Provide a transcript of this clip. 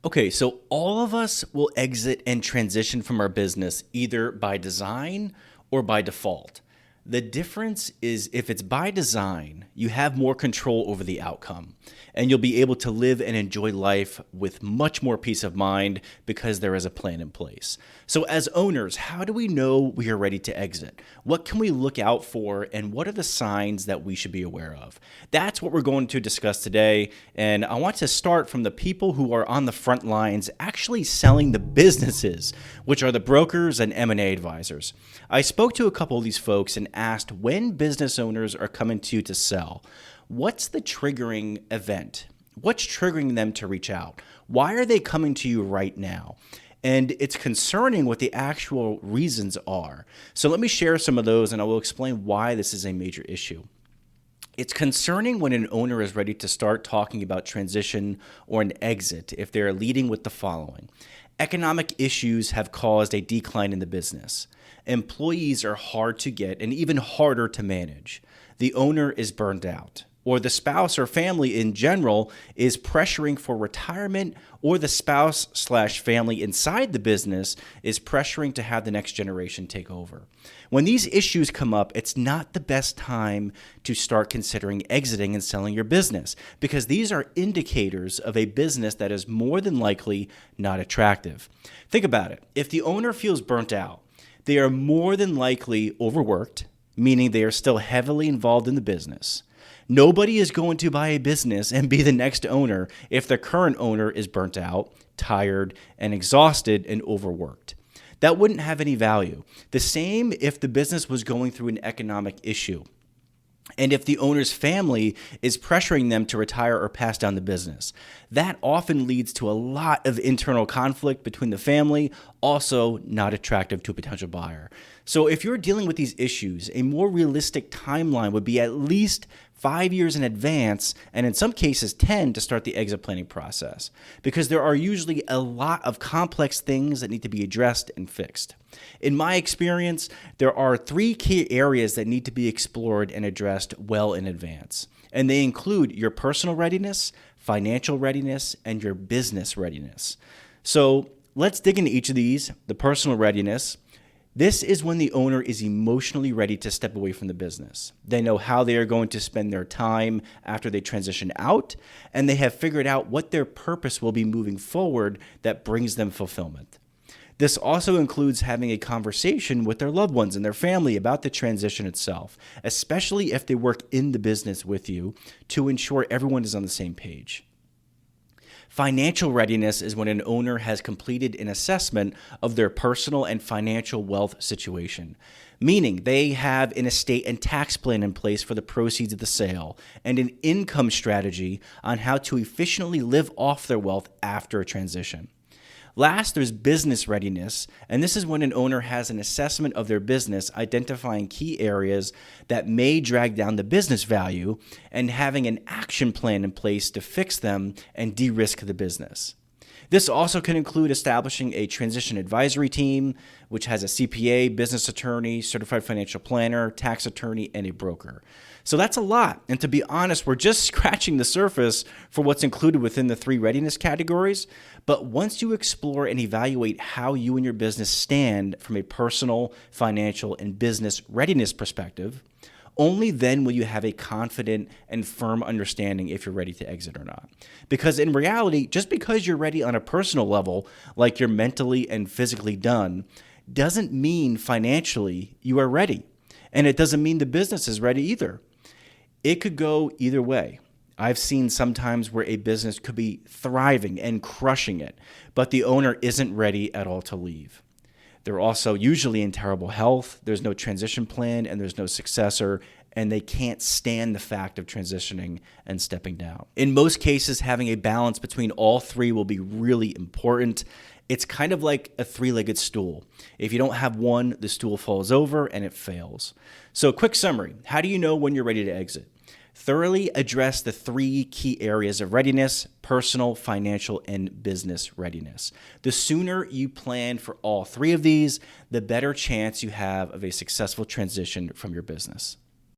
Okay, so all of us will exit and transition from our business either by design or by default. The difference is if it's by design, you have more control over the outcome and you'll be able to live and enjoy life with much more peace of mind because there is a plan in place. So, as owners, how do we know we are ready to exit? What can we look out for and what are the signs that we should be aware of? That's what we're going to discuss today. And I want to start from the people who are on the front lines actually selling the businesses, which are the brokers and M&A advisors. I spoke to a couple of these folks and asked when business owners are coming to you to sell, what's the triggering event? What's triggering them to reach out? Why are they coming to you right now? And it's concerning what the actual reasons are. So let me share some of those and I will explain why this is a major issue. It's concerning when an owner is ready to start talking about transition or an exit if they're leading with the following. Economic issues have caused a decline in the business. Employees are hard to get and even harder to manage. The owner is burned out, or the spouse or family in general is pressuring for retirement, or the spouse/family inside the business is pressuring to have the next generation take over. When these issues come up, it's not the best time to start considering exiting and selling your business because these are indicators of a business that is more than likely not attractive. Think about it. If the owner feels burnt out, they are more than likely overworked, meaning they are still heavily involved in the business. Nobody is going to buy a business and be the next owner if the current owner is burnt out, tired, and exhausted and overworked. That wouldn't have any value. The same if the business was going through an economic issue. And if the owner's family is pressuring them to retire or pass down the business, that often leads to a lot of internal conflict between the family, also not attractive to a potential buyer. So if you're dealing with these issues, a more realistic timeline would be at least 5 years in advance, and in some cases 10 to start the exit planning process, because there are usually a lot of complex things that need to be addressed and fixed. In my experience, there are 3 key areas that need to be explored and addressed well in advance, and they include your personal readiness, financial readiness, and your business readiness. So let's dig into each of these. The personal readiness. This is when the owner is emotionally ready to step away from the business. They know how they are going to spend their time after they transition out, and they have figured out what their purpose will be moving forward that brings them fulfillment. This also includes having a conversation with their loved ones and their family about the transition itself, especially if they work in the business with you, to ensure everyone is on the same page. Financial readiness is when an owner has completed an assessment of their personal and financial wealth situation, meaning they have an estate and tax plan in place for the proceeds of the sale and an income strategy on how to efficiently live off their wealth after a transition. Last, there's business readiness, and this is when an owner has an assessment of their business, identifying key areas that may drag down the business value and having an action plan in place to fix them and de-risk the business. This also can include establishing a transition advisory team, which has a CPA, business attorney, certified financial planner, tax attorney, and a broker. So that's a lot. And to be honest, we're just scratching the surface for what's included within the 3 readiness categories. But once you explore and evaluate how you and your business stand from a personal, financial, and business readiness perspective, only then will you have a confident and firm understanding if you're ready to exit or not. Because in reality, just because you're ready on a personal level, like you're mentally and physically done, doesn't mean financially you are ready. And it doesn't mean the business is ready either. It could go either way. I've seen sometimes where a business could be thriving and crushing it, but the owner isn't ready at all to leave. They're also usually in terrible health, there's no transition plan, and there's no successor, and they can't stand the fact of transitioning and stepping down. In most cases, having a balance between all 3 will be really important. It's kind of like a 3-legged stool. If you don't have one, the stool falls over and it fails. So quick summary, how do you know when you're ready to exit? Thoroughly address the 3 key areas of readiness: personal, financial, and business readiness. The sooner you plan for all 3 of these, the better chance you have of a successful transition from your business.